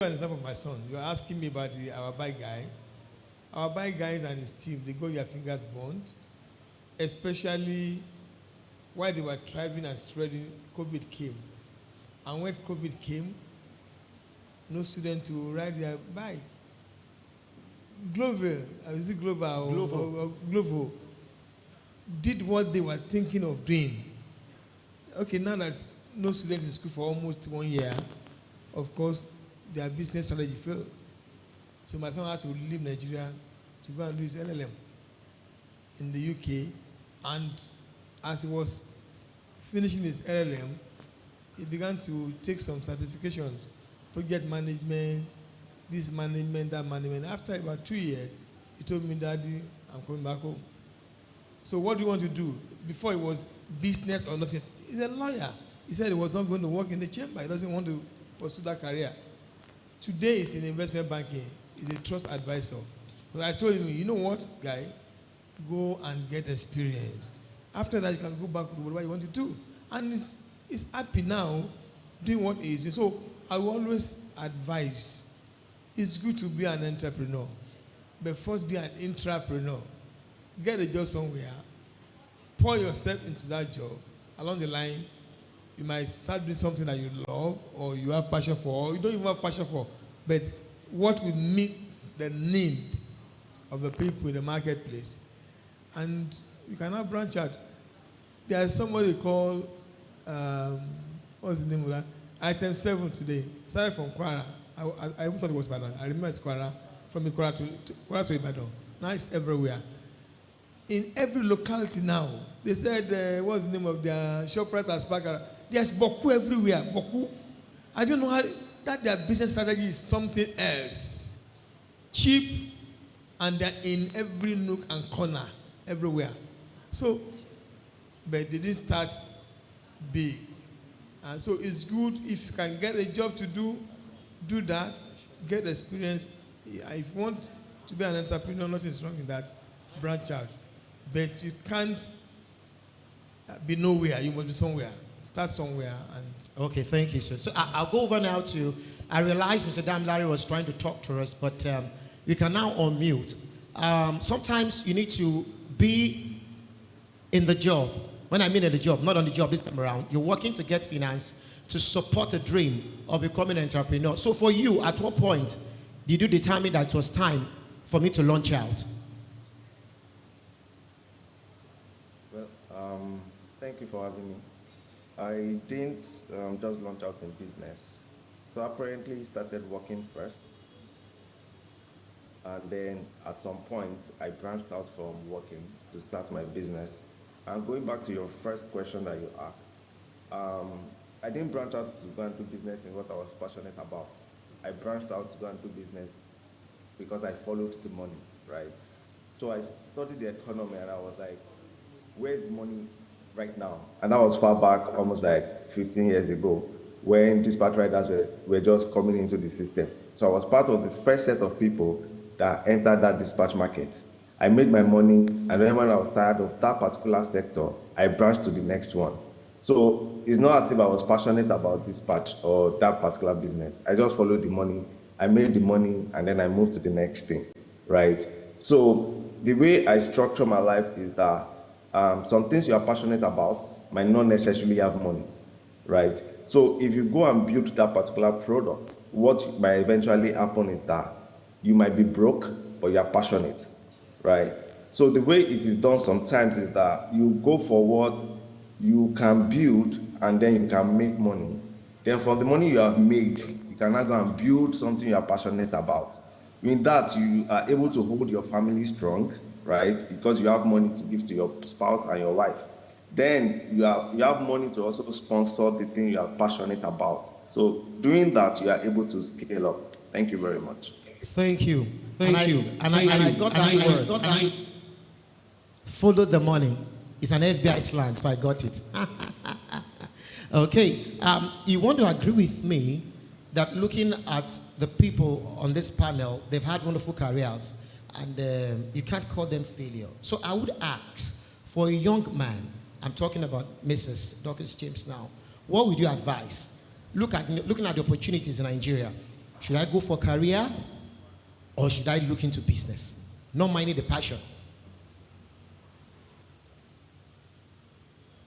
An example of my son. You are asking me about our bike guy. Our bike guys and his team, they got their fingers burned, especially while they were thriving and spreading, COVID came. And when COVID came, no student to ride their bike. Glover, is it Glover or Glovo, did what they were thinking of doing. Okay, now that no student in school for almost 1 year, of course, their business strategy failed. So my son had to leave Nigeria to go and do his LLM in the UK. And as he was finishing his LLM, he began to take some certifications, project management, this management, that management. After about 2 years, he told me, Daddy, I'm coming back home. So what do you want to do? Before it was business or nothing. He's a lawyer. He said he was not going to work in the chamber. He doesn't want to pursue that career. Today he's in investment banking. He's a trust advisor. But I told him, you know what, guy? Go and get experience. After that, you can go back to whatever you want to do. And he's happy now doing what he is doing. So I will always advise, it's good to be an entrepreneur, but first be an intrapreneur. Get a job somewhere, pour yourself into that job. Along the line, you might start doing something that you love or you have passion for, or you don't even have passion for, but what will meet the need of the people in the marketplace. And you cannot branch out. There's somebody called, what's the name of that? Item 7 today. Started from Kwara. I even thought it was Ibadan. I remember it's Kwara. From Kwara to Ibadan. Now it's everywhere. In every locality now, they said, what's the name of their ShopRite and Sparkara? There's Boku everywhere. Boku. I don't know how that their business strategy is something else. Cheap, and they're in every nook and corner, everywhere. So, but they didn't start big. And so it's good if you can get a job to do that, get experience. If you want to be an entrepreneur, nothing is wrong in that, branch out. But you can't be nowhere, you must be somewhere. Start somewhere. And okay, thank you, sir. So I'll go over now to, I realized Mr. Damilare was trying to talk to us, but you can now unmute. Sometimes you need to be in the job. When I mean in the job, not on the job this time around, you're working to get finance to support a dream of becoming an entrepreneur. So for you, at what point did you determine that it was time for me to launch out? Well, thank you for having me. I didn't just launch out in business. So apparently started working first. And then at some point, I branched out from working to start my business. And going back to your first question that you asked, I didn't branch out to go and do business in what I was passionate about. I branched out to go and do business because I followed the money, right? So I studied the economy and I was like, where's the money right now? And that was far back, almost like 15 years ago, when dispatch riders were just coming into the system. So I was part of the first set of people that entered that dispatch market. I made my money, and then when I was tired of that particular sector, I branched to the next one. So it's not as if I was passionate about dispatch or that particular business. I just followed the money, I made the money, and then I moved to the next thing, right? So the way I structure my life is that some things you are passionate about might not necessarily have money, right? So if you go and build that particular product, what might eventually happen is that you might be broke, but you are passionate, right? So the way it is done sometimes is that you go for what you can build and then you can make money. Then from the money you have made, you can now go and build something you are passionate about. In that, you are able to hold your family strong, right? Because you have money to give to your spouse and your wife. Then you have money to also sponsor the thing you are passionate about. So doing that, you are able to scale up. Thank you very much. Thank you. Thank you. And I got that word. Follow the money. It's an FBI slang, so I got it. Okay. You want to agree with me that looking at the people on this panel, they've had wonderful careers, and you can't call them failure. So I would ask, for a young man, I'm talking about Mrs. Dorcas James now, what would you advise? Looking at the opportunities in Nigeria, Should I go for career or should I look into business? Not minding the passion.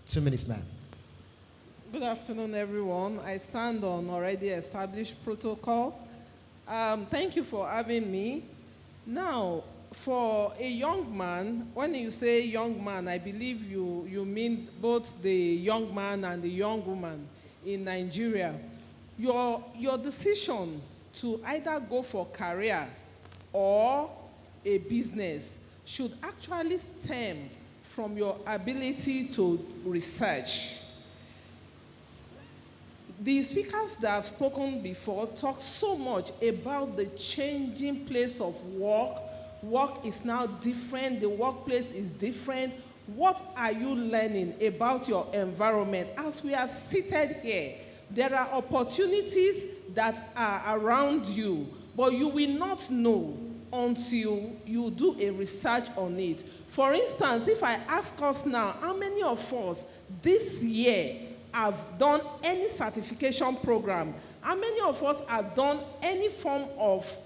2 minutes, ma'am. Good afternoon, everyone. I stand on already established protocol. Thank you for having me. Now, for a young man, when you say young man, I believe you mean both the young man and the young woman in Nigeria. Your decision to either go for career or a business should actually stem from your ability to research. The speakers that have spoken before talk so much about the changing place of work. Work is now different. The workplace is different. What are you learning about your environment? As we are seated here, there are opportunities that are around you, but you will not know until you do a research on it. For instance, if I ask us now, how many of us this year have done any certification program? How many of us have done any form of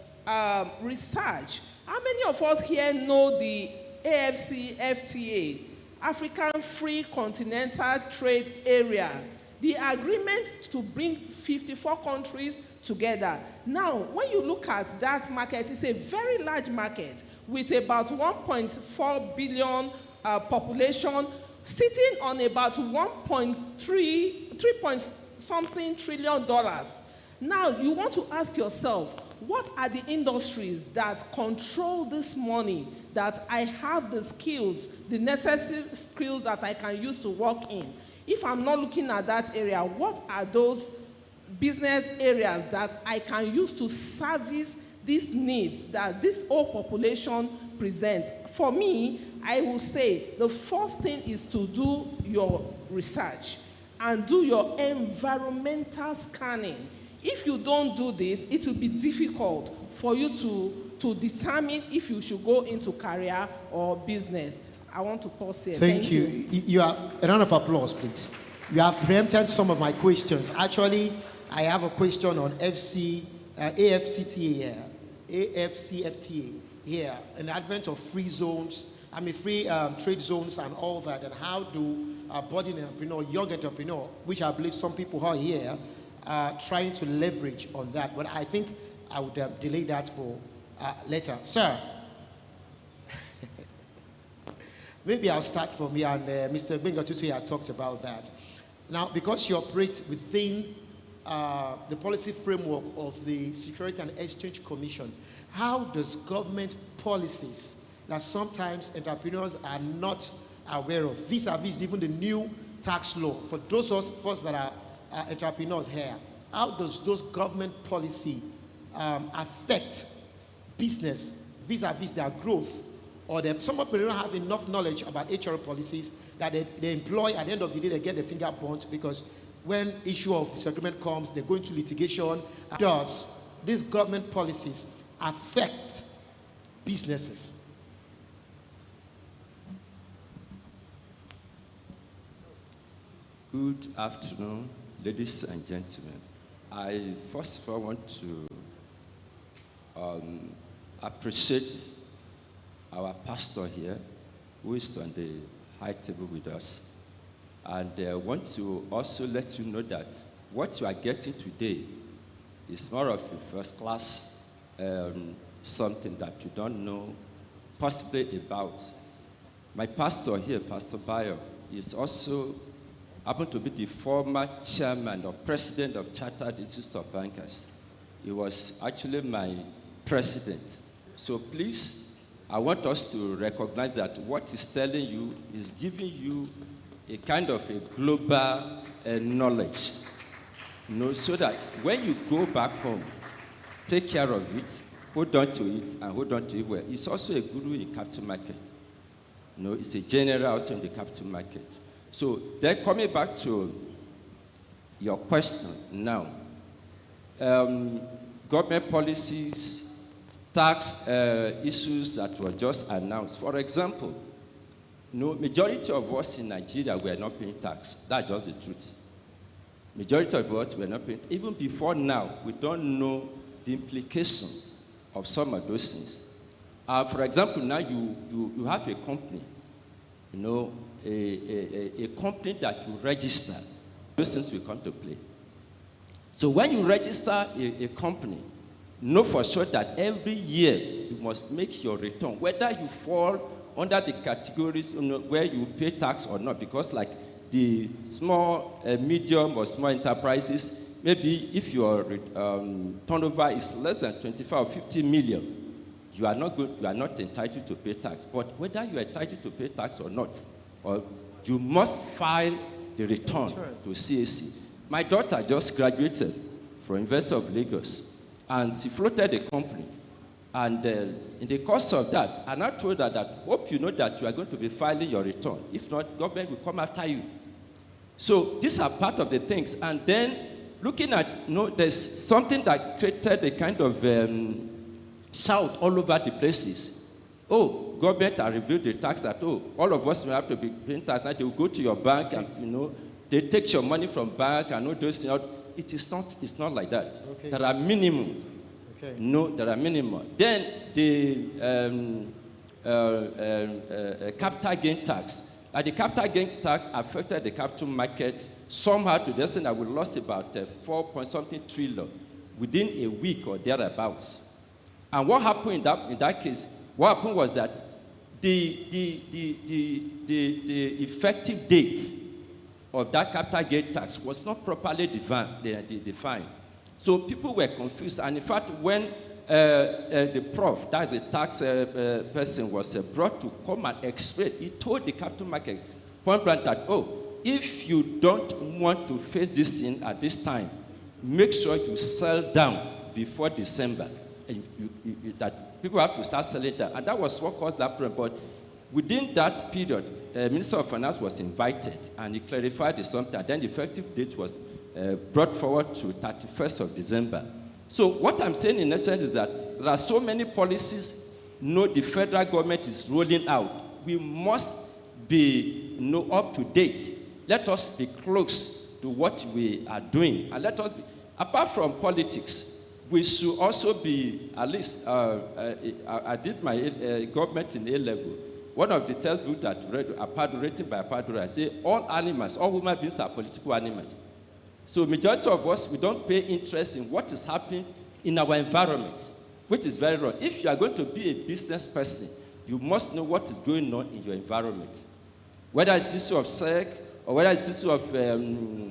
research? How many of us here know the AFCFTA, African Free Continental Trade Area, the agreement to bring 54 countries together? Now, when you look at that market, it's a very large market with about 1.4 billion population, sitting on about 3 trillion dollars. Now, you want to ask yourself, what are the industries that control this money, that I have the skills, the necessary skills that I can use to work in? If I'm not looking at that area, what are those business areas that I can use to service these needs that this whole population presents? For me, I will say the first thing is to do your research and do your environmental scanning. If you don't do this, it will be difficult for you to determine if you should go into career or business. I want to pause here. Thank you. You have a round of applause, please. You have preempted some of my questions. Actually, I have a question on AFCTA, AFCFTA here, an advent of free zones, free trade zones and all that, and how do budding entrepreneur, young entrepreneur, which I believe some people are here, trying to leverage on that. But I think I would delay that for later. Sir, maybe I'll start from here, and Mr. Bengatutu had talked about that. Now, because you operate within the policy framework of the Security and Exchange Commission, how does government policies that sometimes entrepreneurs are not aware of, vis-a-vis even the new tax law, for those of us that are entrepreneurs here, how does those government policy affect business vis-a-vis their growth? Or some people don't have enough knowledge about HR policies that they employ. At the end of the day, they get their finger burnt, because when issue of disagreement comes, they go into litigation. Does these government policies affect businesses? Good afternoon, ladies and gentlemen. I first of all want to appreciate our pastor here, who is on the high table with us. And I want to also let you know that what you are getting today is more of a first class, something that you don't know possibly about. My pastor here, Pastor Bayo, is also happened to be the former chairman or president of Chartered Institute of Bankers. He was actually my president. So please, I want us to recognize that what he's telling you is giving you a kind of a global knowledge, so that when you go back home, take care of it, hold on to it, and hold on to it well. It's also a guru in capital market. It's a general also in the capital market. So then coming back to your question now, government policies, tax issues that were just announced. For example, majority of us in Nigeria were not paying tax. That's just the truth. Majority of us were not paying. Even before now, we don't know the implications of some of those things. For example, now you have a company, you know, a company that you register. Those things will come to play. So when you register a company, know for sure that every year you must make your return, whether you fall under the categories, you know, where you pay tax or not, because like the small, medium or small enterprises, maybe if your turnover is less than 25 or 50 million, you are not entitled to pay tax. But whether you are entitled to pay tax or not, or you must file the return to CAC. My daughter just graduated from University of Lagos, and she floated a company. And in the course of that, and I told her that, hope you know that you are going to be filing your return. If not, government will come after you. So these are part of the things. And then looking at, you know, there's something that created a kind of shout all over the places. Oh, government has reviewed the tax that, oh, all of us will have to be paying tax. Now they will go to your bank and, you know, they take your money from bank and all those things. It's not like that. Okay. There are minimums. Okay. No, there are minimum. Then the capital gain tax. The capital gain tax affected the capital market somehow to the extent that we lost about 4-point-something trillion within a week or thereabouts. And what happened in that case? What happened was that the effective date of that capital gain tax was not properly defined. So people were confused, and in fact, when the prof, that's a tax person, was brought to come and explain, he told the capital market point blank that, oh, if you don't want to face this thing at this time, make sure you sell down before December. And that people have to start selling down, and that was what caused that problem. But within that period, Minister of Finance was invited, and he clarified something. Then the effective date was brought forward to 31st of December. So what I'm saying in essence is that there are so many policies the federal government is rolling out. We must be up to date. Let us be close to what we are doing. And let us be, apart from politics, we should also be, at least, I did my government in A-level. One of the textbooks that written by Padura, I say all animals, all human beings are political animals. So majority of us, we don't pay interest in what is happening in our environment, which is very wrong. If you are going to be a business person, you must know what is going on in your environment. Whether it's issue of SEC, or whether it's issue of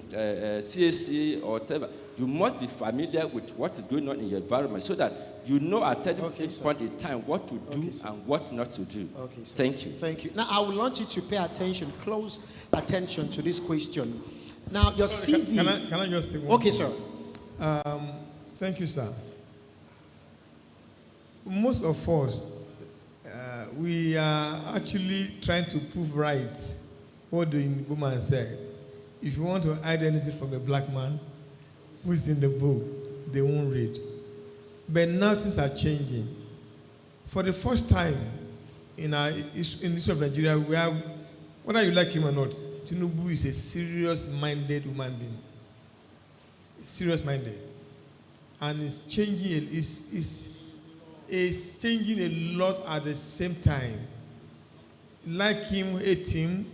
CAC, or whatever, you must be familiar with what is going on in your environment so that you know at any point in time what to do and what not to do. Okay, sir. Thank you. Thank you. Now, I would want you to pay attention, close attention to this question. Now, your CV... Can I just say one Okay, thing? sir. Thank you, sir. Most of us, we are actually trying to prove right what the woman said. If you want to hide anything from a black man who's in the book, they won't read. But now things are changing. For the first time in the history of Nigeria, we have, whether you like him or not, Tinubu is a serious-minded human being. Serious-minded. And it's changing, it's changing a lot at the same time. Like him, hate him,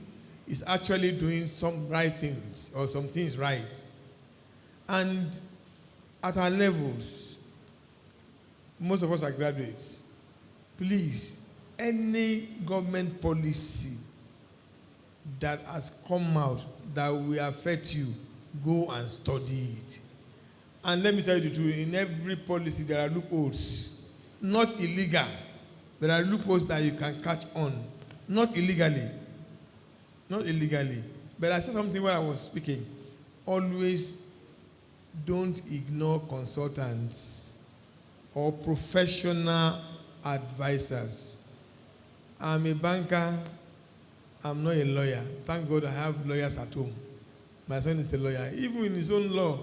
is actually doing some right things, or some things right. And at our levels, most of us are graduates. Please, any government policy that has come out that will affect you, go and study it. And let me tell you the truth, in every policy there are loopholes. Not illegal. There are loopholes that you can catch on. Not illegally. Not illegally. But I said something when I was speaking. Always don't ignore consultants or professional advisors. I'm a banker. I'm not a lawyer. Thank God I have lawyers at home. My son is a lawyer. Even in his own law,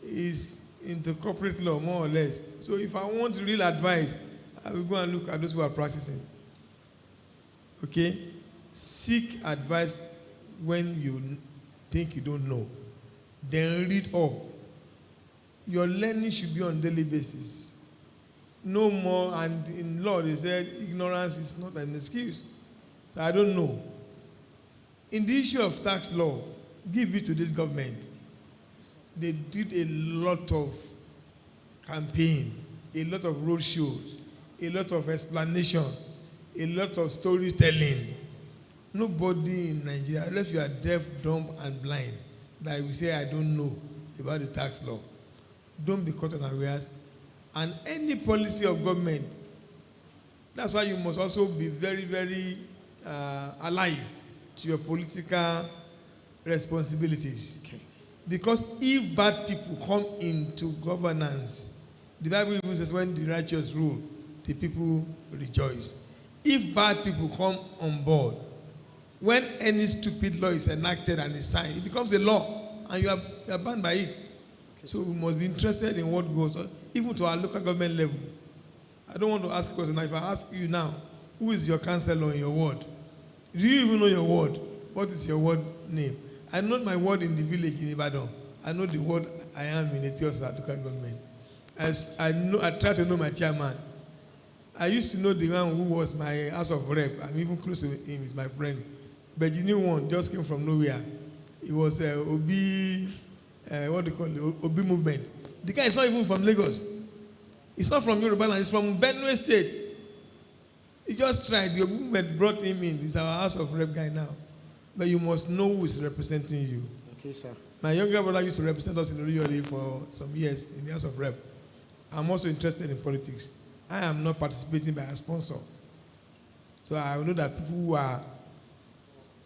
he's into corporate law, more or less. So if I want real advice, I will go and look at those who are practicing. Okay? Seek advice when you think you don't know. Then read up. Your learning should be on a daily basis. no more, and in law they said ignorance is not an excuse. So I don't know. In the issue of tax law, give it to this government. They did a lot of campaign, a lot of road shows, a lot of explanation, a lot of storytelling. Nobody in Nigeria, unless you are deaf, dumb, and blind, that will say, I don't know about the tax law. Don't be caught unawares. And any policy of government, that's why you must also be very, very alive to your political responsibilities. Okay. Because if bad people come into governance, the Bible even says when the righteous rule, the people rejoice. If bad people come on board, when any stupid law is enacted and is signed, it becomes a law, and you are bound by it. So we must be interested in what goes on, even to our local government level. I don't want to ask questions. If I ask you now, who is your councillor in your ward? Do you even know your ward? What is your ward name? I know my ward in the village in Ibadan. I know the ward I am in Etiosa local government. I try to know my chairman. I used to know the one who was my House of Rep. I'm even close to him. He's my friend. But the new one just came from nowhere. It was Obi, what do you call it? Obi movement. The guy is not even from Lagos. He's not from Yoruba land. He's from Benue State. He just tried. The Obi movement brought him in. He's our House of Rep guy now. But you must know who is representing you. Okay, sir. My younger brother used to represent us in Oriole for some years in the House of Rep. I'm also interested in politics. I am not participating by a sponsor. So I know that people who are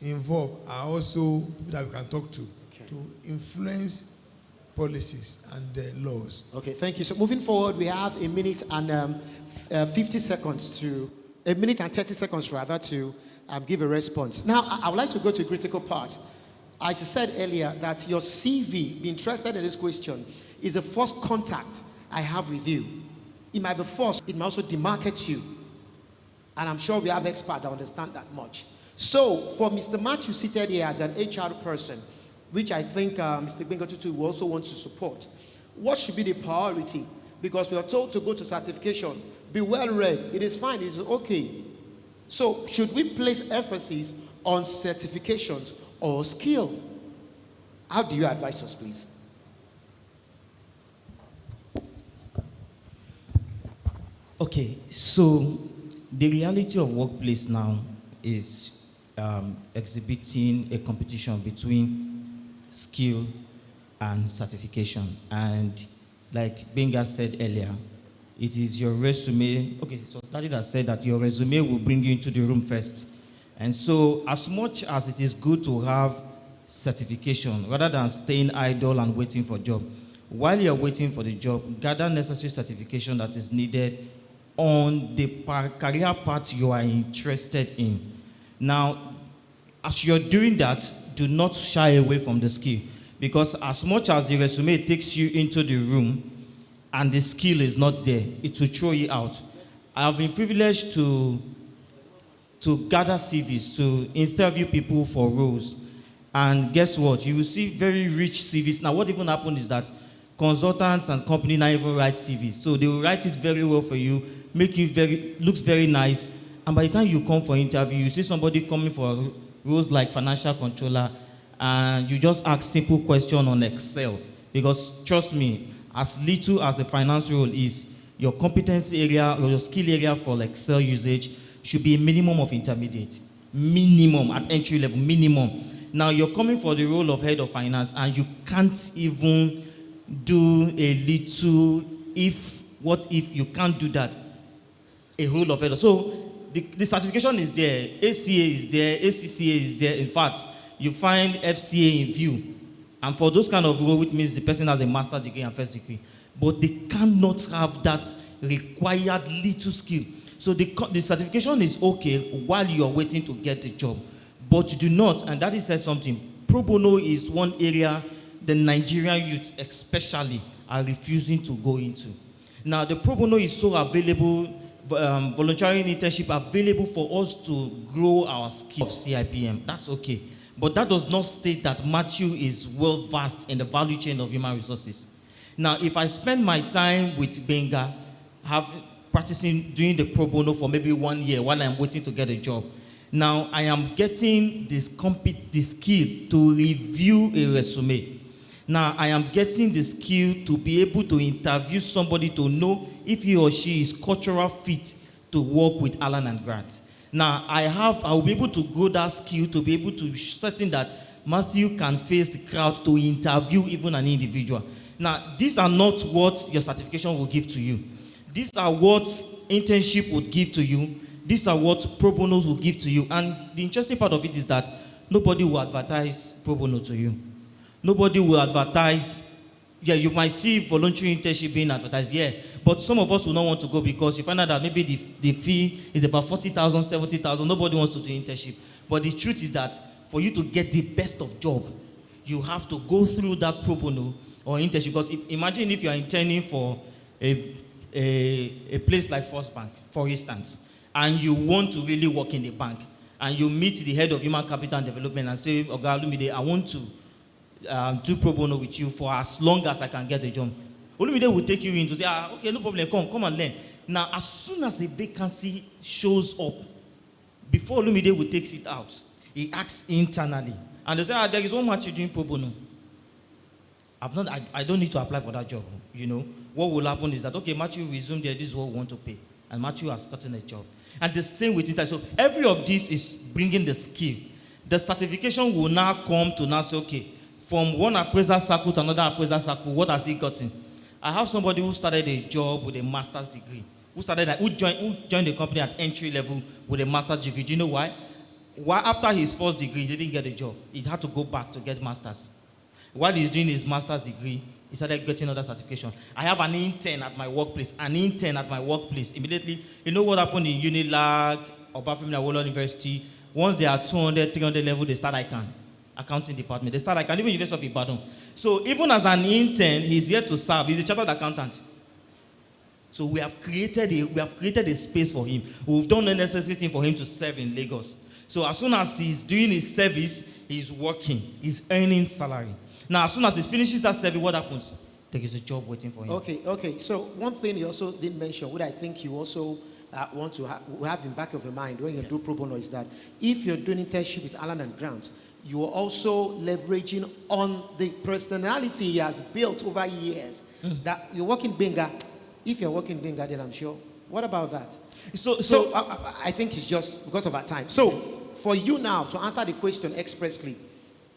involved are also people that we can talk to influence policies and laws. Okay, thank you. So moving forward, we have a minute and 50 seconds to, a minute and 30 seconds rather, to give a response. Now, I would like to go to a critical part. I said earlier that your CV, be interested in this question, is the first contact I have with you. It might be forced, it might also demarket you. And I'm sure we have experts that understand that much. So, for Mr. Matthew seated here as an HR person, which I think Mr. Bengotutu will also want to support, what should be the priority? Because we are told to go to certification, be well read, it is fine, it is okay. So, should we place emphasis on certifications or skill? How do you advise us, please? Okay, so the reality of workplace now is exhibiting a competition between skill and certification. And like Benga said earlier, it is your resume. Okay, so Study has said that your resume will bring you into the room first. And so as much as it is good to have certification, rather than staying idle and waiting for a job, while you're waiting for the job, gather necessary certification that is needed on the career path you are interested in. Now, as you're doing that, do not shy away from the skill. Because as much as the resume takes you into the room and the skill is not there, it will throw you out. I have been privileged to gather CVs, to interview people for roles. And guess what? You will see very rich CVs. Now, what even happened is that consultants and companies now even write CVs. So they will write it very well for you, make you looks very nice. And by the time you come for interview, you see somebody coming for roles like financial controller, and you just ask simple question on Excel. Because trust me, as little as a finance role is, your competence area or your skill area for Excel usage should be a minimum of intermediate. Minimum, at entry level, minimum. Now you're coming for the role of head of finance and you can't even do a little, what if you can't do that? A role of head. So the certification is there, ACA is there, ACCA is there. In fact, you find FCA in view. And for those kind of role, which means the person has a master's degree and first degree. But they cannot have that required little skill. So the certification is okay while you are waiting to get the job. But do not, and Daddy said something, pro bono is one area the Nigerian youth especially are refusing to go into. Now, the pro bono is so available, voluntary internship available for us to grow our skills of CIPM. That's okay. But that does not state that Matthew is well versed in the value chain of human resources. Now, if I spend my time with Benga, practicing, doing the pro bono for maybe 1 year while I'm waiting to get a job. Now, I am getting this skill to review a resume. Now, I am getting the skill to be able to interview somebody to know if he or she is cultural fit to work with Alan and Grant. Now, I will be able to grow that skill to be able to certain that Matthew can face the crowd to interview even an individual. Now, these are not what your certification will give to you. These are what internship would give to you. These are what pro bonos will give to you. And the interesting part of it is that nobody will advertise pro bono to you. Nobody will advertise. Yeah, you might see voluntary internship being advertised, yeah. But some of us will not want to go because you find out that maybe the fee is about 40,000, 70,000. Nobody wants to do internship. But the truth is that for you to get the best of job, you have to go through that pro bono or internship. Because imagine if you are interning for a place like First Bank, for instance, and you want to really work in a bank, and you meet the head of human capital and development and say, Oga Olumide, I want to do pro bono with you for as long as I can get a job. Olumide will take you in to say, okay, no problem, come and learn. Now, as soon as a vacancy shows up, before Olumide will take it out, he asks internally. And they say, there is one match you're doing pro bono. I don't need to apply for that job, you know. What will happen is that, okay, Matthew resume there, this is what we want to pay. And Matthew has gotten a job. And the same with it. So every of this is bringing the skill. The certification will now come to now say, okay, from one appraisal circle to another appraisal circle, what has he gotten? I have somebody who started a job with a master's degree, who joined the company at entry level with a master's degree. Do you know why? Why after his first degree, he didn't get a job. He had to go back to get master's. While he's doing his master's degree, he started getting other certification. I have an intern at my workplace. Immediately, you know what happened in Unilag, Obafemi Awolowo University? Once they are 200, 300 level, they start accounting department. They start even University of Ibadan. So even as an intern, he's here to serve. He's a chartered accountant. So we have created a space for him. We've done the necessary thing for him to serve in Lagos. So as soon as he's doing his service, he's working. He's earning salary. Now, as soon as he finishes that service, what happens? There is a job waiting for him. Okay. So one thing you also didn't mention, what I think you also want to have in back of your mind when you do pro bono is that if you're doing internship with Alan and Grant, you are also leveraging on the personality he has built over years. That you're working Benga. If you're working Benga, then I'm sure. What about that? So I think it's just because of our time. So for you now to answer the question expressly,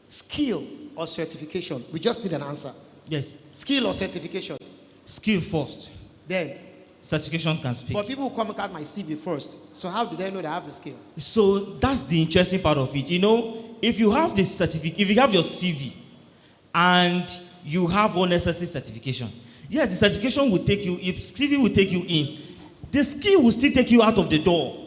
skill or certification? We just need an answer. Yes. Skill or certification? Skill first. Then? Certification can speak. But people will come at my CV first. So how do they know they have the skill? So that's the interesting part of it. You know, if you have the certificate, if you have your CV and you have unnecessary certification, yes, the certification will take you, if CV will take you in, the skill will still take you out of the door.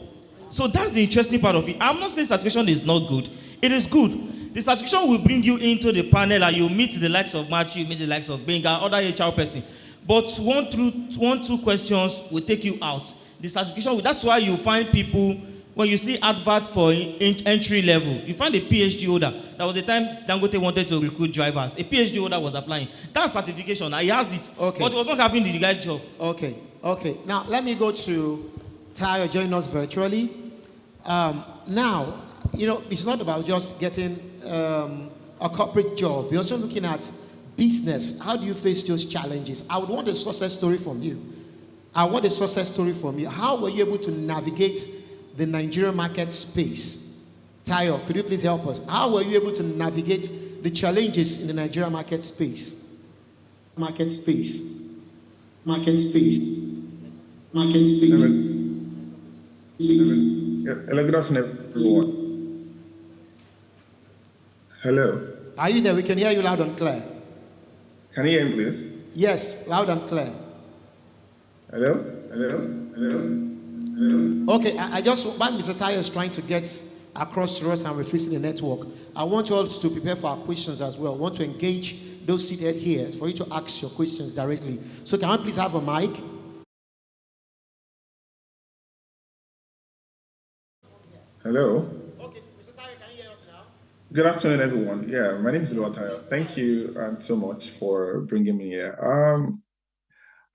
So that's the interesting part of it. I'm not saying certification is not good. It is good. The certification will bring you into the panel and you meet the likes of Matthew, you meet the likes of Benga, other HR person. But one, two questions will take you out. The certification, that's why you find people, when you see advert for entry level, you find a PhD holder. There was a time Dangote wanted to recruit drivers. A PhD holder was applying. That certification, he has it. Okay. But he was not having the right job. Okay. Now, let me go to Tayo joining us virtually. Now, you know, it's not about just getting a corporate job. You're also looking at business. How do you face those challenges? I would want a success story from you. How were you able to navigate the Nigerian market space? Tayo, could you please help us? How were you able to navigate the challenges in the Nigerian market space? Market space. Hello, good afternoon, everyone. Hello. Are you there? We can hear you loud and clear. Can you hear me, please? Yes, loud and clear. Hello. Okay, I just, while Mr. Tayo is trying to get across to us and we're facing the network, I want you all to prepare for our questions as well. I want to engage those seated here for you to ask your questions directly. So can I please have a mic? Hello. Okay, Mr. Tayo, can you hear us now? Good afternoon, everyone. Yeah, my name is Tayo. Thank you so much for bringing me here.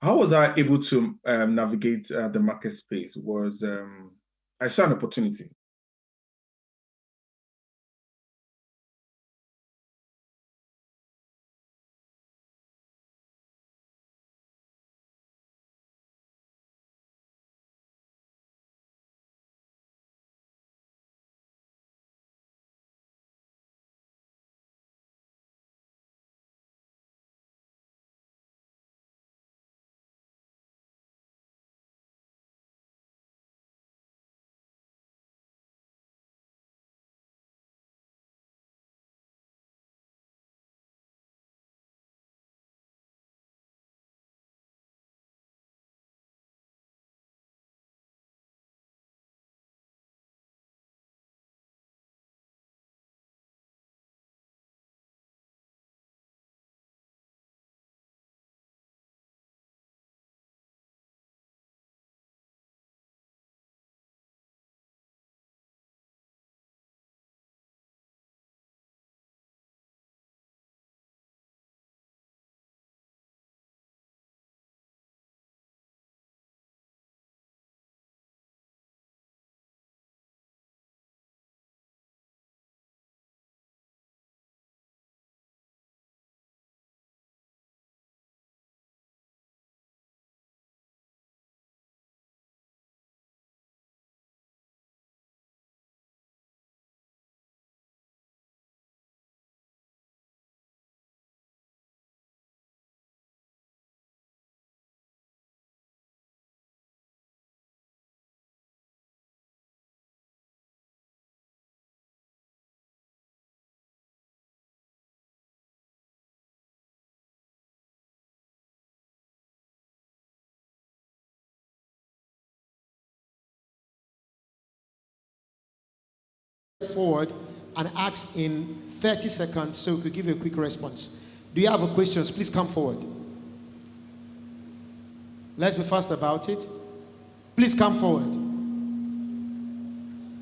how was I able to navigate the market space? Was I saw an opportunity. Forward and ask in 30 seconds so we could give you a quick response. Do you have a questions? Please come forward. Let's be fast about it. Please come forward.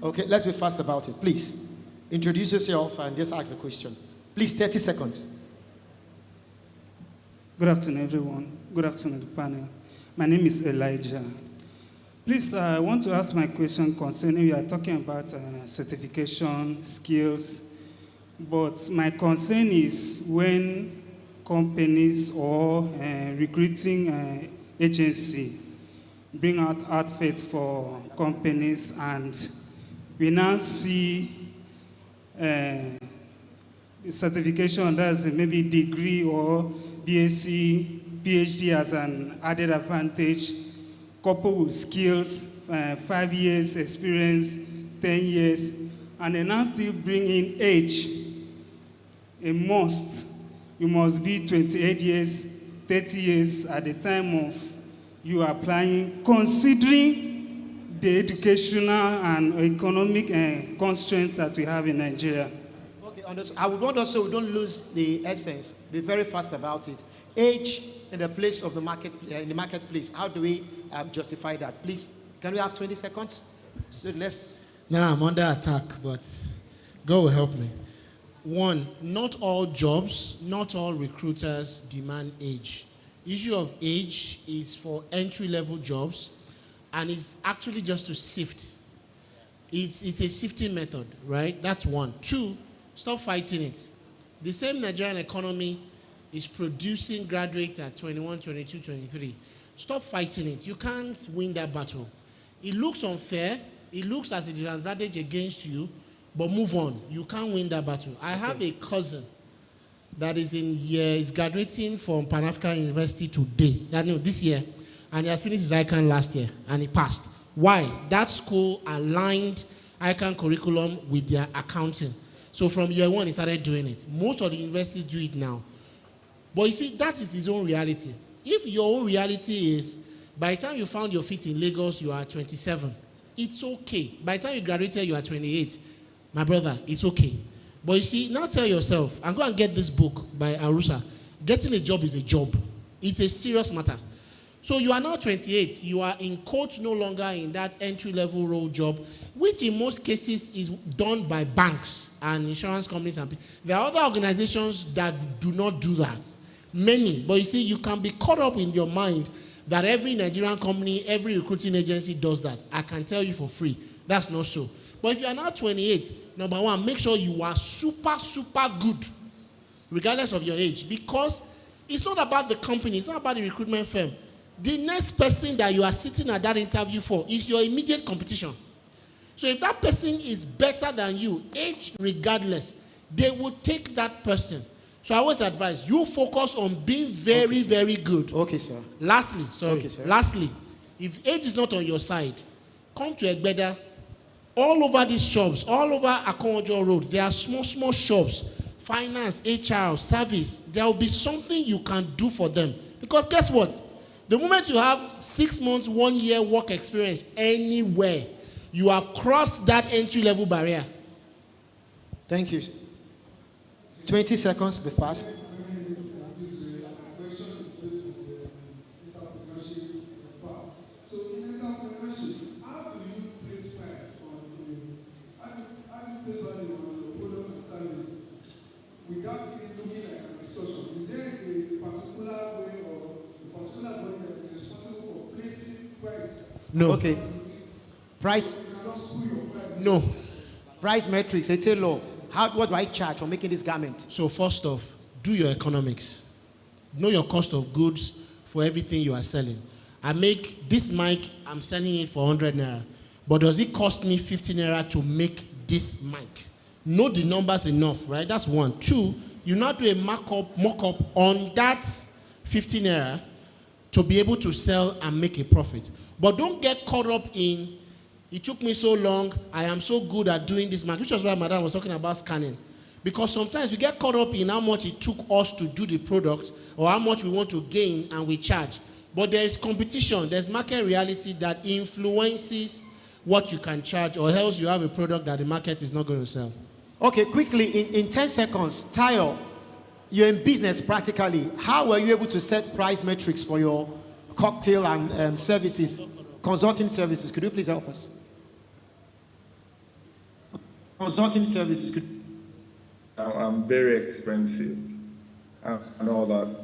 Okay, let's be fast about it. Please introduce yourself and just ask the question. Please, 30 seconds. Good afternoon, everyone. Good afternoon, the panel. My name is Elijah. Please, I want to ask my question concerning, you are talking about certification, skills, but my concern is when companies or recruiting agency bring out outfits for companies and we now see certification, that's maybe degree or BSc, PhD as an added advantage, coupled with skills, 5 years experience, 10 years, and then now still bring in age, a must. You must be 28 years, 30 years at the time of you applying, considering the educational and economic constraints that we have in Nigeria. Okay, I would want also we don't lose the essence. Be very fast about it. Age in the place of the market, in the marketplace. How do we justify that? Please, can we have 20 seconds? So let's. Now I'm under attack, but God will help me. One, not all jobs, not all recruiters demand age. Issue of age is for entry-level jobs, and it's actually just to sift. It's a sifting method, right? That's one. Two, stop fighting it. The same Nigerian economy is producing graduates at 21, 22, 23. Stop fighting it. You can't win that battle. It looks unfair. It looks as a disadvantage against you, but move on. You can't win that battle. I have a cousin that is is graduating from Pan-African University today, this year, and he has finished his ICANN last year, and he passed. Why? That school aligned ICANN curriculum with their accounting. So from year one, he started doing it. Most of the universities do it now. But you see, that is his own reality. If your own reality is, by the time you found your feet in Lagos, you are 27, it's okay. By the time you graduated, you are 28. My brother, it's okay. But you see, now tell yourself, and go and get this book by Arusa. Getting a job is a job. It's a serious matter. So you are now 28. You are in quote no longer in that entry-level role job, which in most cases is done by banks and insurance companies. And there are other organizations that do not do that. Many. But you see, you can be caught up in your mind that every Nigerian company, every recruiting agency does that. I can tell you for free. That's not so. But if you are now 28, number one, make sure you are super, super good, regardless of your age. Because it's not about the company, it's not about the recruitment firm. The next person that you are sitting at that interview for is your immediate competition. So if that person is better than you, age regardless, they will take that person. So I always advise you focus on being very, very good. Okay, sir. Lastly, sorry. Okay, sir. Lastly, if age is not on your side, come to Egbeda. All over these shops, all over Akonjo Road, there are small, small shops, finance, HR, service. There will be something you can do for them. Because guess what? The moment you have 6 months, 1 year work experience anywhere, you have crossed that entry-level barrier. Thank you. 20 seconds, be fast. Without it looking like an extortion, is there a particular way or a particular body that is responsible for placing price? No. Okay. Price. You cannot screw your price. No. Price metrics, a tailor. What do I charge for making this garment? So first off, do your economics. Know your cost of goods for everything you are selling. I make this mic, I'm selling it for 100 naira. But does it cost me 50 naira to make this mic? Know the numbers enough, right? That's one. Two, you now do a mock-up on that 50 naira to be able to sell and make a profit. But don't get caught up in, it took me so long, I am so good at doing this mic, which was why Madam was talking about scanning. Because sometimes we get caught up in how much it took us to do the product or how much we want to gain and we charge. But there is competition, there's market reality that influences what you can charge, or else you have a product that the market is not going to sell. Okay, quickly, in 10 seconds, Tayo, you're in business practically. How were you able to set price metrics for your cocktail and services, consulting services? Could you please help us? Consulting services. I'm very expensive and all that.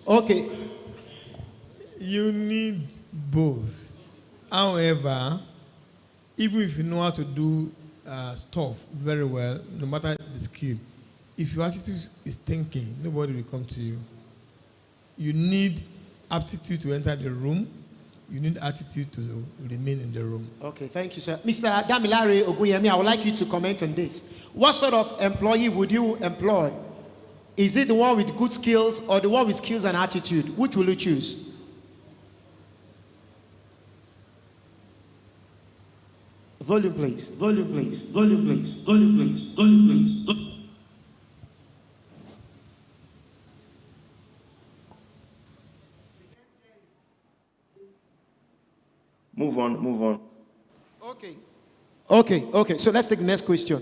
Okay. You need both. However, even if you know how to do stuff very well, no matter the skill, if your attitude is thinking, nobody will come to you. You need aptitude to enter the room. You need attitude to remain in the room. Okay, thank you, sir. Mr. Damilare Ogunyemi, I would like you to comment on this. What sort of employee would you employ? Is it the one with good skills or the one with skills and attitude? Which will you choose? Volume, please. Volume, please. Volume, please. Volume, please. Volume, please. Move on, move on. Okay. So let's take the next question.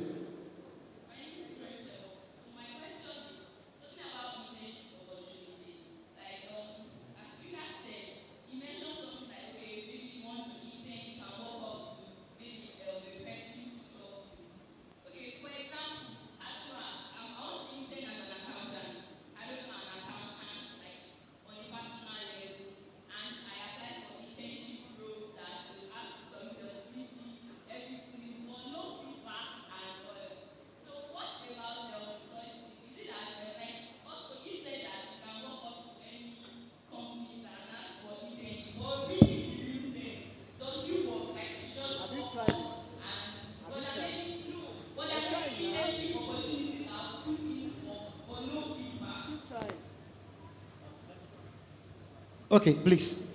Okay, please.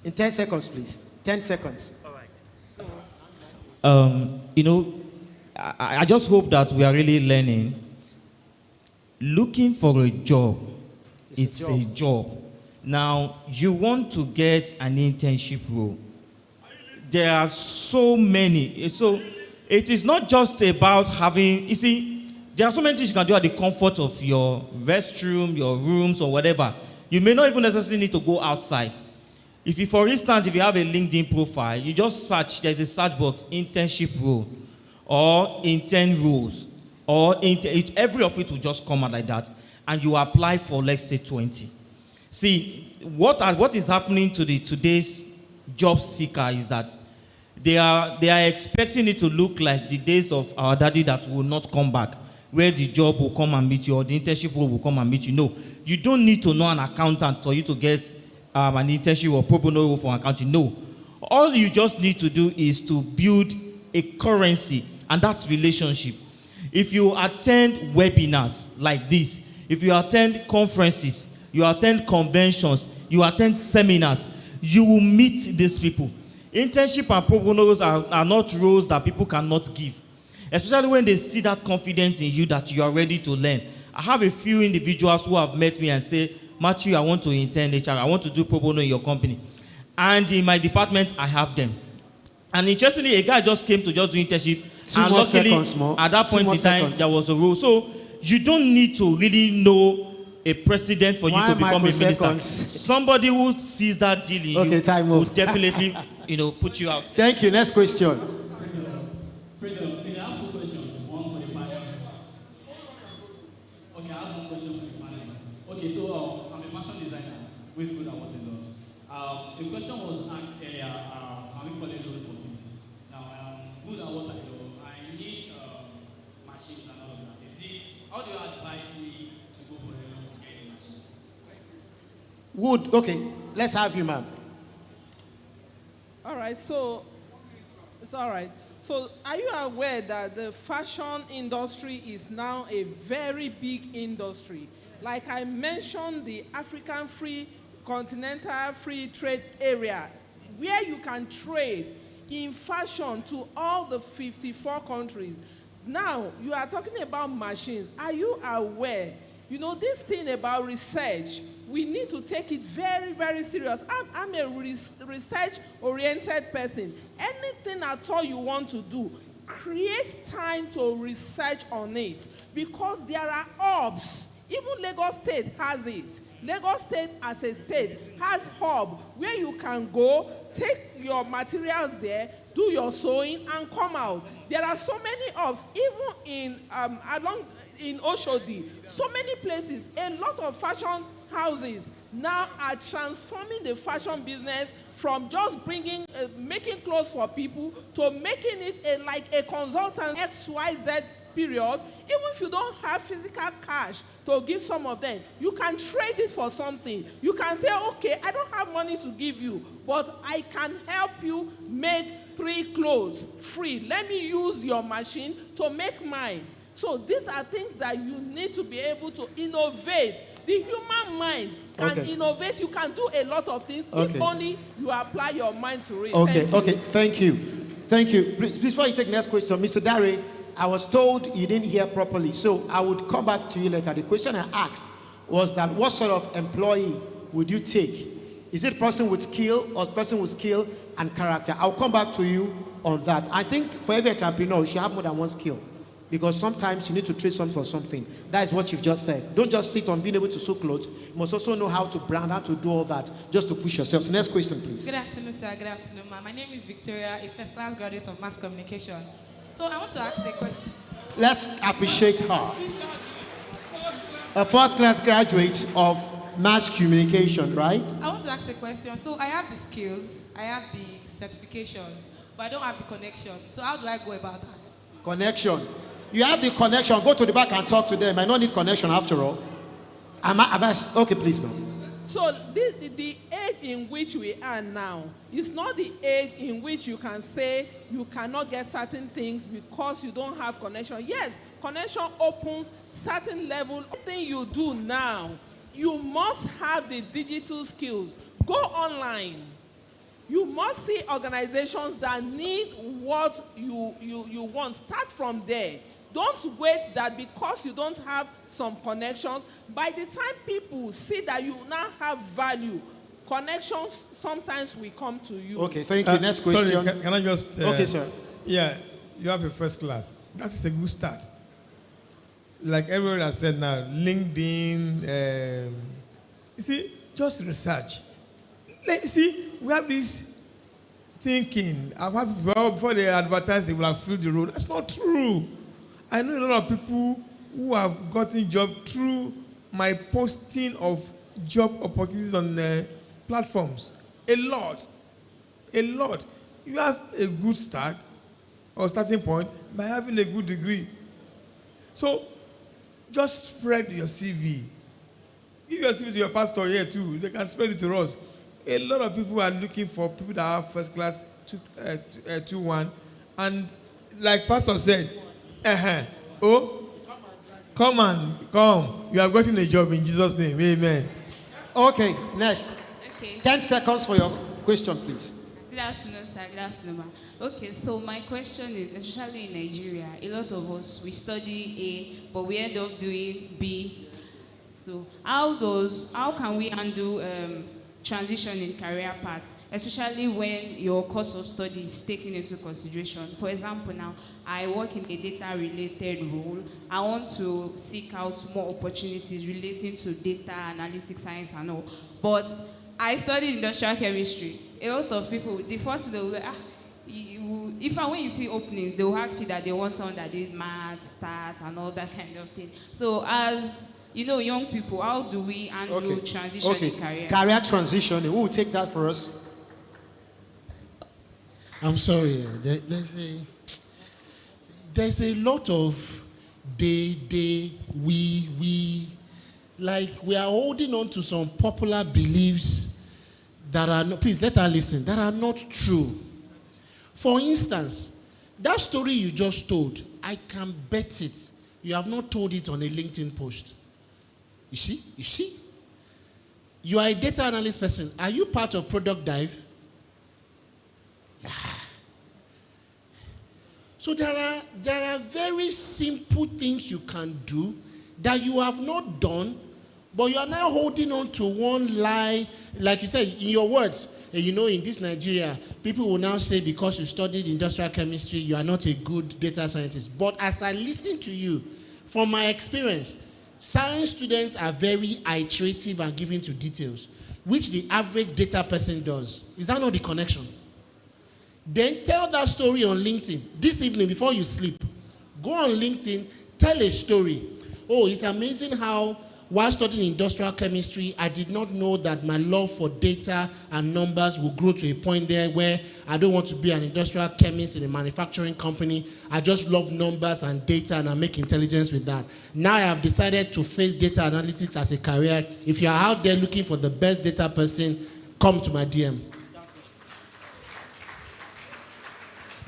In 10 seconds, please. 10 seconds. All right. You know, I just hope that we are really learning. Looking for a job, it's a job. Now, you want to get an internship role. There are so many. So, it is not just about having, you see, there are so many things you can do at the comfort of your restroom, your rooms, or whatever. You may not even necessarily need to go outside. If you, for instance, if you have a LinkedIn profile, you just search, there's a search box, internship role, or intern roles, or every of it will just come out like that, and you apply for, let's say, 20. See, what is happening to today's job seeker is that they are expecting it to look like the days of our daddy that will not come back, where the job will come and meet you, or the internship role will come and meet you. No, you don't need to know an accountant for you to get an internship or pro bono role for accounting. No, all you just need to do is to build a currency, and that's relationship. If you attend webinars like this, if you attend conferences, you attend conventions, you attend seminars, you will meet these people. Internship and pro bono roles are not roles that people cannot give, especially when they see that confidence in you that you are ready to learn. I have a few individuals who have met me and say, Matthew, I want to intern HR, I want to do pro bono in your company. And in my department, I have them. And interestingly, a guy just came to just do internship. And luckily, at that point in time, there was a role. So you don't need to really know a president for you to become a minister. Somebody who sees that deal in you will definitely, put you out. Thank you. Next question. President, I have two questions. One for the panel. Okay, I have one question for the panel. Okay, so I'm a fashion designer who is good at what he does. A question was asked earlier, can we call it loan for business? Now, I'm good at what I do. I need machines and all of that. How do you advise me to go for a loan to get the machines? Wood, okay, let's have you, ma'am. All right, so it's all right. So are you aware that the fashion industry is now a very big industry? Like I mentioned, the African Continental Free Trade Area, where you can trade in fashion to all the 54 countries. Now, you are talking about machines. Are you aware? This thing about research, we need to take it very, very serious. I'm a research-oriented person. Anything at all you want to do, create time to research on it, because there are hubs. Even Lagos State has it. Lagos State as a state has hub where you can go, take your materials there, do your sewing, and come out. There are so many hubs, even in in Oshodi, so many places, a lot of fashion houses now are transforming the fashion business from just making clothes for people to making it like a consultant XYZ period. Even if you don't have physical cash to give some of them, you can trade it for something. You can say, okay, I don't have money to give you, but I can help you make 3 clothes free. Let me use your machine to make mine. So these are things that you need to be able to innovate. The human mind can innovate. You can do a lot of things if only you apply your mind to it. Thank you. Please, before you take the next question, Mr. Dare, I was told you didn't hear properly, so I would come back to you later. The question I asked was that what sort of employee would you take? Is it a person with skill or a person with skill and character? I'll come back to you on that. I think for every entrepreneur, you should have more than one skill. Because sometimes you need to trade something for something. That is what you've just said. Don't just sit on being able to sew clothes. You must also know how to brand, how to do all that, just to push yourself. So next question, please. Good afternoon, sir. Good afternoon, ma'am. My name is Victoria, a first-class graduate of mass communication. So I want to ask a question. Let's appreciate her. A first-class graduate of mass communication, right? I want to ask a question. So I have the skills, I have the certifications, but I don't have the connection. So how do I go about that? Connection. You have the connection. Go to the back and talk to them. I don't need connection after all. Okay, please, ma'am. So the age in which we are now is not the age in which you can say you cannot get certain things because you don't have connection. Yes, connection opens certain level. Thing you do now, you must have the digital skills. Go online. You must see organizations that need what you want. Start from there. Don't wait that because you don't have some connections. By the time people see that you now have value, connections sometimes will come to you. Okay, thank you. Next question. Sorry, can I just... okay, sir. Yeah, you have a first class. That is a good start. Like everyone has said now, LinkedIn, you see, just research. Like, see, we have this thinking. I've had people, before they advertise, they will have filled the road. That's not true. I know a lot of people who have gotten job through my posting of job opportunities on platforms. A lot. You have a good start or starting point by having a good degree. So just spread your CV. Give your CV to your pastor here too. They can spread it to us. A lot of people are looking for people that have first class 2-1. And like Pastor said, come. You have gotten a job in Jesus' name. Amen. Okay, next. Okay. 10 seconds for your question, please. Good afternoon, sir. Good afternoon, ma'am. Okay, so my question is, especially in Nigeria, a lot of us, we study A, but we end up doing B. So how can we handle transition in career paths, especially when your course of study is taken into consideration? For example, now, I work in a data-related role. I want to seek out more opportunities relating to data, analytics, science, and all. But I studied industrial chemistry. A lot of people, the first thing they will when you see openings, they will ask you that they want someone that did math, stats, and all that kind of thing. So as young people, how do we handle transition in career? Career transition. Who will take that for us? I'm sorry. There's a lot of we. Like we are holding on to some popular beliefs that are not, please let her listen, that are not true. For instance, that story you just told, I can bet it. You have not told it on a LinkedIn post. You see? You are a data analyst person. Are you part of Product Dive? Yeah. So there are very simple things you can do that you have not done, but you are now holding on to one lie. Like you said, in your words, in this Nigeria, people will now say because you studied industrial chemistry, you are not a good data scientist. But as I listen to you, from my experience, science students are very iterative and given to details, which the average data person does. Is that not the connection? Then tell that story on LinkedIn. This evening, before you sleep, go on LinkedIn, tell a story. oh, it's amazing how while studying industrial chemistry, I did not know that my love for data and numbers will grow to a point there where I don't want to be an industrial chemist in a manufacturing company. I just love numbers and data, and I make intelligence with that. Now I have decided to face data analytics as a career. If you are out there looking for the best data person, come to my DM.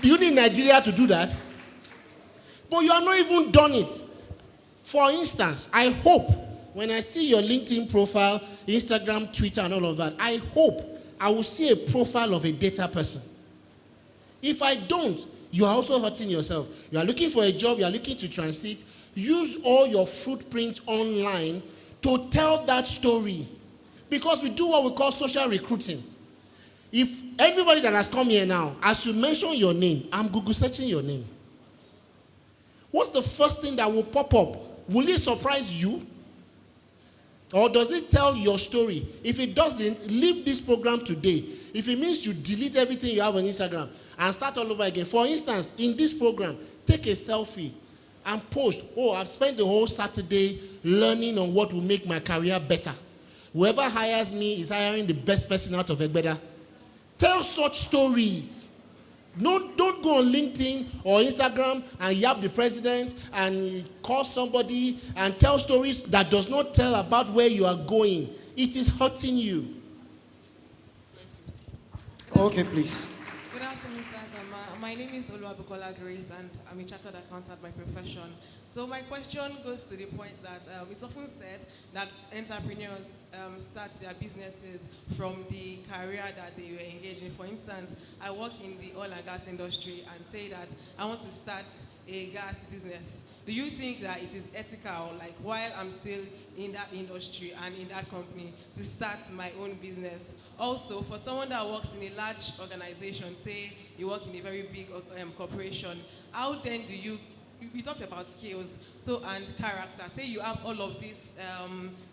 Do you need Nigeria to do that? But you have not even done it. For instance, I hope when I see your LinkedIn profile, Instagram, Twitter, and all of that, I hope I will see a profile of a data person. If I don't, you are also hurting yourself. You are looking for a job, you are looking to transit. Use all your footprints online to tell that story. Because we do what we call social recruiting. If everybody that has come here now, as you mention your name, I'm Google searching your name. What's the first thing that will pop up? Will it surprise you? Or does it tell your story? If it doesn't, leave this program today. If it means you delete everything you have on Instagram and start all over again. For instance, in this program, take a selfie and post, oh, I've spent the whole Saturday learning on what will make my career better. Whoever hires me is hiring the best person out of Egbeda. Tell such stories. Don't go on LinkedIn or Instagram and yap the president and call somebody and tell stories that does not tell about where you are going. It is hurting you. Okay, please. Good afternoon, sir. My name is Oluwabukola Grace, and I'm a chartered accountant by profession. So my question goes to the point that it's often said that entrepreneurs start their businesses from the career that they were engaged in. For instance, I work in the oil and gas industry and say that I want to start a gas business. Do you think that it is ethical, like while I'm still in that industry and in that company, to start my own business? Also, for someone that works in a large organization, say you work in a very big corporation, how then do you talked about skills, and character. Say you have all of these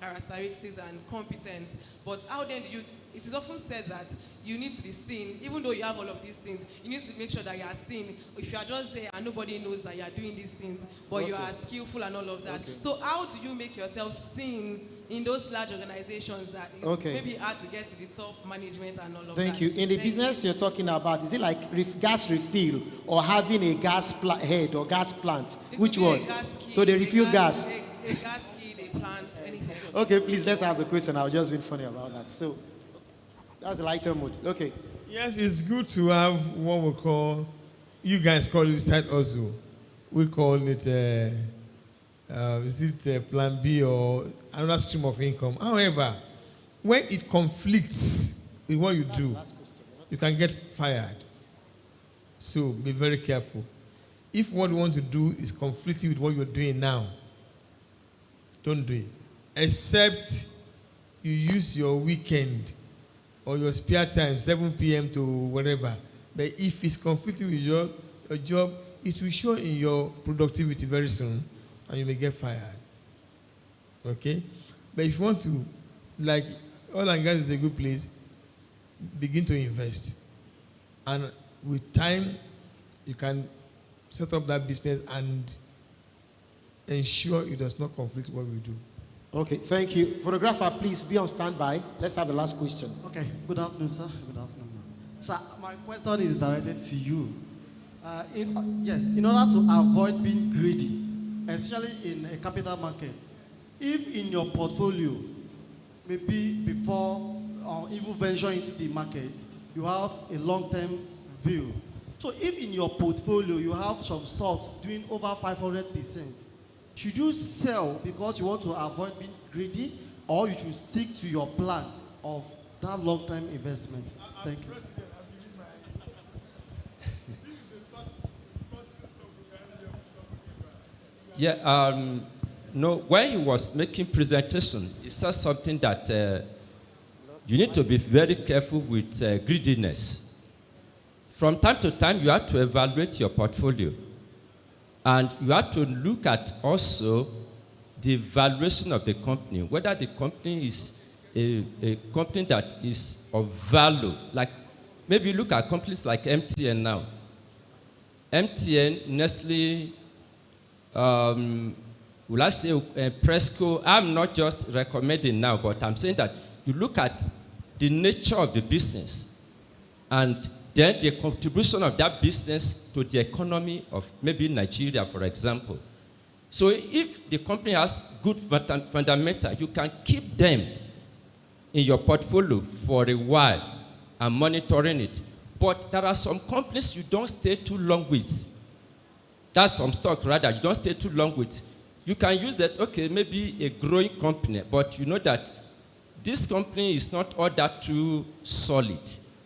characteristics and competence, but how then do you? It is often said that you need to be seen, even though you have all of these things. You need to make sure that you are seen. If you are just there and nobody knows that you are doing these things, but you are skillful and all of that. Okay. So how do you make yourself seen in those large organizations that it's maybe hard to get to the top management and all of that? Thank you. In the business you're talking about, is it like gas refill or having a gas head or gas plant? Which one? So they refill gas. A gas key, a plant, anything. Okay, please, let's have the question. I was just being funny about that. So that's a lighter mood. Okay. Yes, it's good to have what we call, you guys call it side hustle. We call it, is it plan B or another stream of income? However, when it conflicts with what you do, you can get fired. So be very careful. If what you want to do is conflicting with what you're doing now, don't do it. Except you use your weekend or your spare time, 7 p.m. to whatever. But if it's conflicting with your job, it will show in your productivity very soon, and you may get fired. Okay? But if you want to, like, oil and gas is a good place, begin to invest. And with time, you can set up that business and ensure it does not conflict what we do. Okay, thank you. Photographer, please be on standby. Let's have the last question. Okay, good afternoon, sir. Good afternoon. Sir, my question is directed to you. In order to avoid being greedy, especially in a capital market, if in your portfolio, maybe before even venturing into the market, you have a long-term view. So if in your portfolio you have some stocks doing over 500%, should you sell because you want to avoid being greedy, or you should stick to your plan of that long-term investment? Thank you. Yeah, no, when he was making presentation, he said something that you need to be very careful with greediness. From time to time, you have to evaluate your portfolio. And you have to look at also the valuation of the company, whether the company is a company that is of value. Like, maybe look at companies like MTN now. MTN, Nestle, will I say, Presco, I'm not just recommending now, but I'm saying that you look at the nature of the business and then the contribution of that business to the economy of maybe Nigeria, for example. So if the company has good fundamentals, you can keep them in your portfolio for a while and monitoring it. But there are some companies you don't stay too long with. That's some stocks, rather, you don't stay too long with. You can use that, okay, maybe a growing company, but you know that this company is not all that too solid,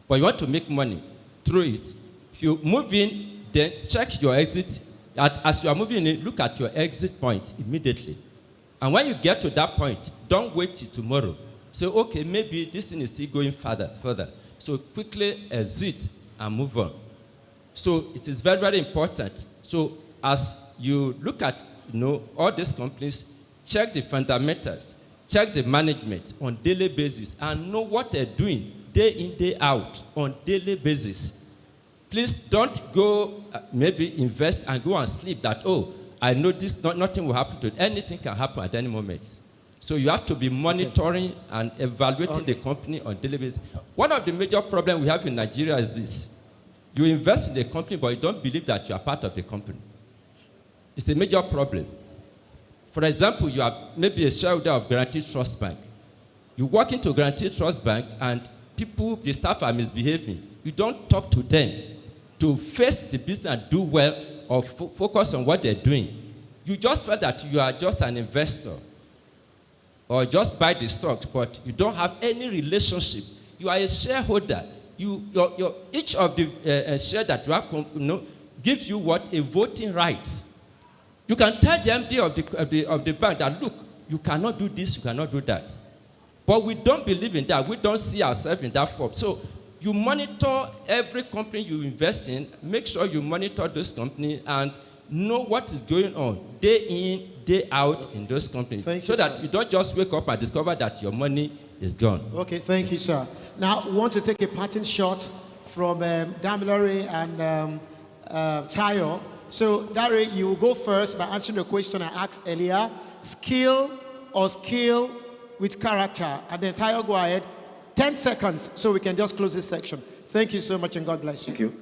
but you want to make money through it. If you move in, then check your exit. As you are moving in, look at your exit point immediately. And when you get to that point, don't wait till tomorrow. Say, okay, maybe this thing is still going further. So quickly exit and move on. So it is very, very important. So as you look at all these companies, check the fundamentals, check the management on daily basis, and know what they're doing day in, day out on daily basis. Please don't go maybe invest and go and sleep that, oh, I know this, nothing will happen to it. Anything can happen at any moment. So you have to be monitoring and evaluating the company on daily basis. One of the major problems we have in Nigeria is this. You invest in the company, but you don't believe that you are part of the company. It's a major problem. For example, you are maybe a shareholder of Guaranteed Trust Bank. You walk into Guaranteed Trust Bank and people, the staff are misbehaving. You don't talk to them to face the business and do well or focus on what they're doing. You just feel that you are just an investor or just buy the stocks, but you don't have any relationship. You are a shareholder. Each of the share that you have gives you what? A voting rights. You can tell the MD of the bank that, look, you cannot do this, you cannot do that. But we don't believe in that. We don't see ourselves in that form. So you monitor every company you invest in, make sure you monitor those companies and know what is going on day in, day out in those companies. So that you don't just wake up and discover that your money is gone. Okay, thank you, sir. Now, we want to take a parting shot from Damilare and Tayo. So, Dari, you will go first by answering the question I asked earlier. Skill or skill with character? And then Tayo, go ahead. 10 seconds so we can just close this section. Thank you so much and God bless you. Thank you.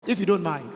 If you don't mind.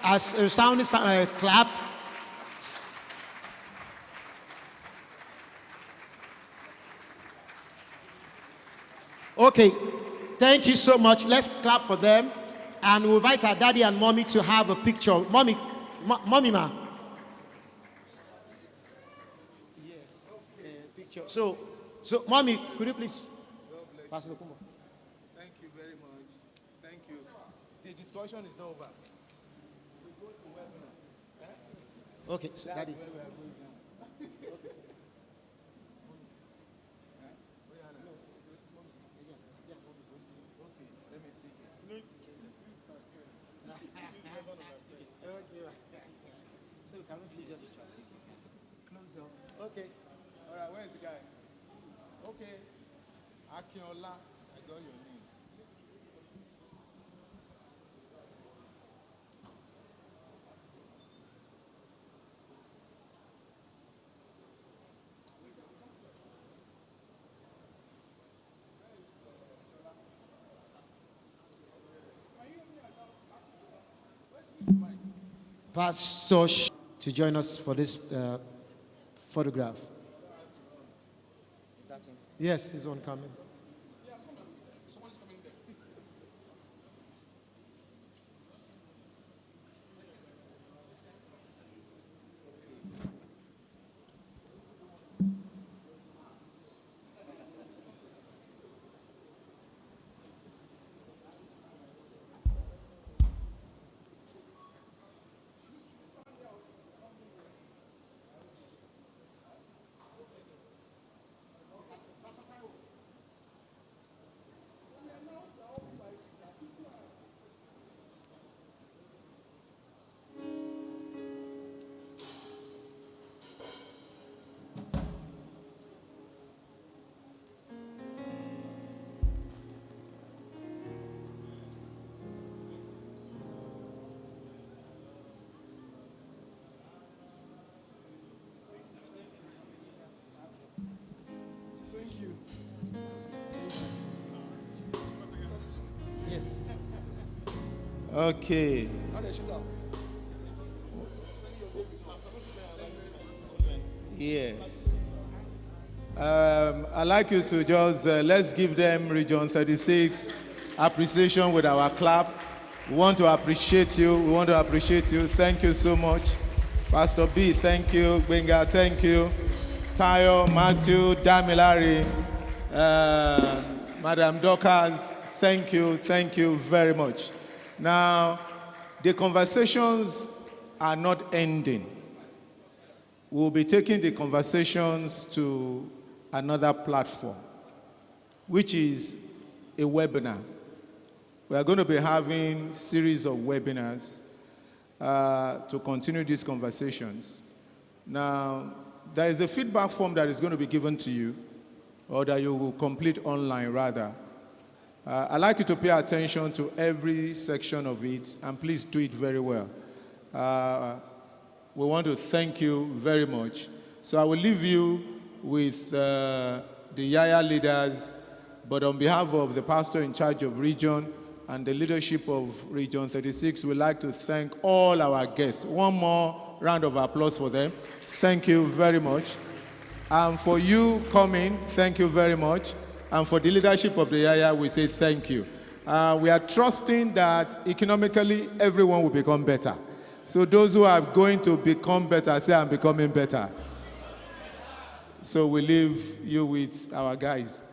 as a sound clap. Okay, thank you so much. Let's clap for them. And we'll invite our daddy and mommy to have a picture. Mommy, mommy ma. Yes, picture. So, mommy, could you please pass the kumbo? Thank you very much. Thank you. The discussion is not over. Okay, so daddy. So can we please just close up? Okay. All right, where's the guy? Okay. Akinola, I got your name. Pastor to join us for this photograph. Yes, he's on coming. Thank you. Yes. Okay. Yes. I'd like you to just, let's give them Region 36 appreciation with our clap. We want to appreciate you. We want to appreciate you. Thank you so much. Pastor B, thank you. Benga, thank you. Tayo, Matthew, Damilari, Madam Dorcas, thank you very much. Now, the conversations are not ending. We'll be taking the conversations to another platform, which is a webinar. We are going to be having a series of webinars to continue these conversations. Now, there is a feedback form that is going to be given to you, or that you will complete online, rather. I'd like you to pay attention to every section of it, and please do it very well. We want to thank you very much. So I will leave you with the Yaya leaders, but on behalf of the pastor in charge of region and the leadership of Region 36, we'd like to thank all our guests. One more round of applause for them. Thank you very much. And for you coming, thank you very much. And for the leadership of the Yaya, we say thank you. We are trusting that economically everyone will become better. So those who are going to become better, say I'm becoming better. So we leave you with our guys.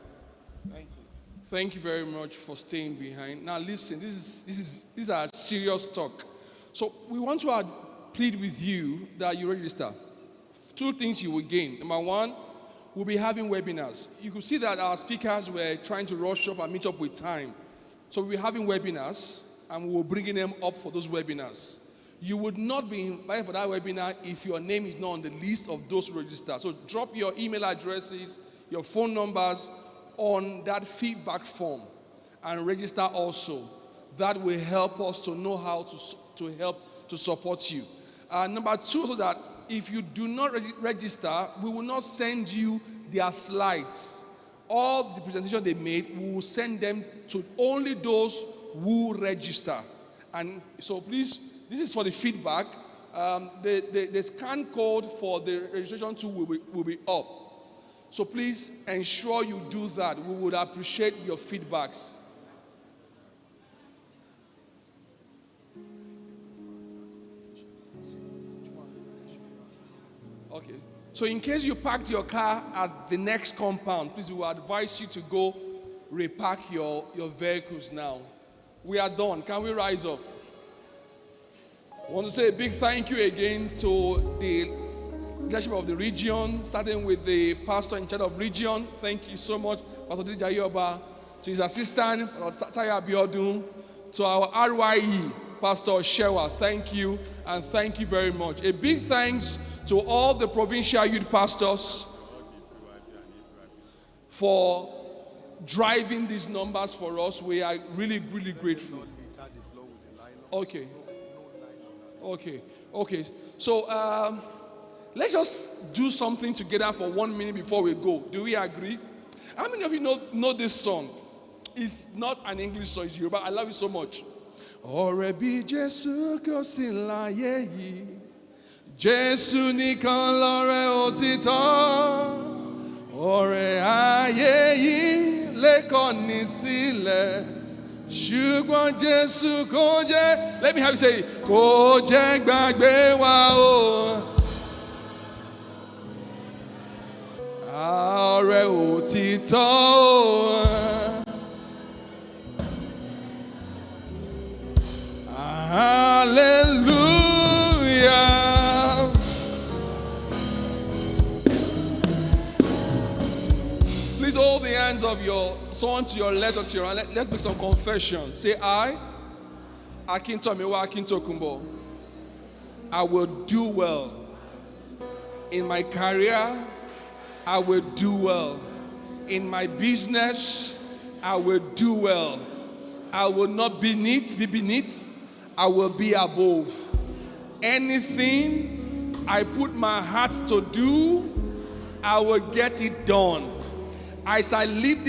Thank you. Thank you very much for staying behind. Now listen, this is our serious talk. So we want to plead with you that you register. Two things you will gain. Number one, we'll be having webinars. You could see that our speakers were trying to rush up and meet up with time. So we'll be having webinars, and we will be bringing them up for those webinars. You would not be invited for that webinar if your name is not on the list of those registered. So drop your email addresses, your phone numbers on that feedback form and register also. That will help us to know how to help to support you. Number two, so that if you do not register, we will not send you their slides. All the presentation they made, we will send them to only those who register. And so please This is for the feedback. The scan code for the registration tool will be up. So please ensure you do that. We would appreciate your feedbacks. Okay. So in case you parked your car at the next compound, please, we will advise you to go repark your vehicles now. We are done. Can we rise up? I want to say a big thank you again to the leadership of the region, starting with the pastor in charge of region. Thank you so much, Pastor Dijayoba, to his assistant, Taya Abiodun, to our RYE, Pastor Shewa. Thank you, and thank you very much. A big thanks to all the provincial youth pastors for driving these numbers for us. We are really, really grateful. Okay. So let's just do something together for 1 minute before we go. Do we agree? How many of you know this song? It's not an English song, it's Yoruba. I love it so much. Ọ̀rẹ́ bí Jésù kò sí láyé yìí, Jésù nìkan lọ̀rẹ́ òtítọ́, ọ̀rẹ́ ayé yìí lè kọ̀ni sílẹ̀, ṣùgbọ́n Jésù kò jẹ́, let me have you say, kò jẹ́ gbàgbé wa o. Ọ̀rẹ́ òtítọ́ o. Hallelujah. Please hold the hands of someone to your left or to your right. Let's make some confession. Say, I, Akintomiwa Akintokumbo, I will do well. In my career, I will do well. In my business, I will do well. I will not be beneath. I will be above. Anything I put my heart to do, I will get it done. As I leave